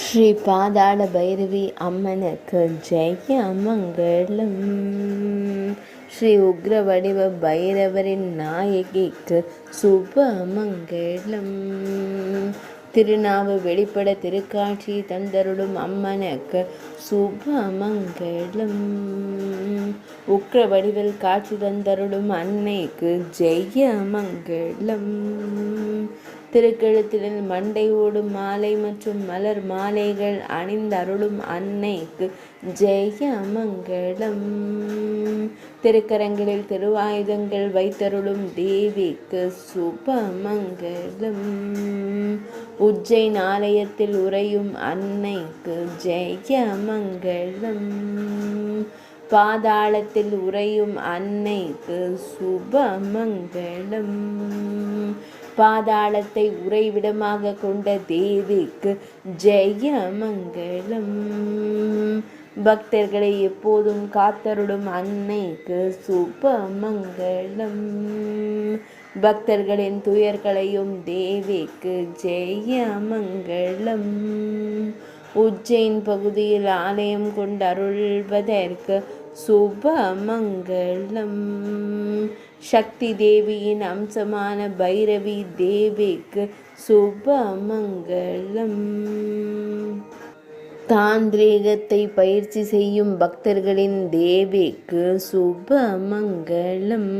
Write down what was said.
ஸ்ரீ பாதாள பைரவி அம்மனுக்கு ஜெய மங்களம். ஸ்ரீ உக்ர வடிவ பைரவரின் நாயகிக்கு சுப மங்களம். திருநாவு வெளிப்பட திருக்காட்சி தந்தருளும் அம்மனுக்கு சுப மங்களம். உக்ர வடிவில் காட்சி தந்தருளும் அன்னைக்கு ஜெய மங்களம். திருக்கழுத்தில் மண்டை ஓடும் மாலை மற்றும் மலர் மாலைகள் அணிந்தருளும் அன்னைக்கு ஜெய மங்களம். திருக்கரங்களில் திருவாயுதங்கள் வைத்தருளும் தேவிக்கு சுப மங்களம். உஜ்ஜைன் ஆலயத்தில் உறையும் அன்னைக்கு ஜெய மங்களம். பாதாளத்தில் உறையும் அன்னைக்கு சுப மங்களம். பாதாளத்தை உறைவிடமாக கொண்ட தேவிக்கு ஜெய மங்களம். பக்தர்களை எப்போதும் காத்தருளும் அன்னைக்கு சுப மங்களம். பக்தர்களின் துயர்களையும் தேவிக்கு ஜெய மங்களம். உஜ்ஜைன் பகுதியில் ஆலயம் கொண்டு அருள்வதற்கு சுப மங்களம். சக்தி தேவியின் அம்சமான பைரவி தேவிக்கு சுப மங்களம். தாந்திரீகத்தை பயிற்சி செய்யும் பக்தர்களின் தேவிக்கு சுப மங்களம்.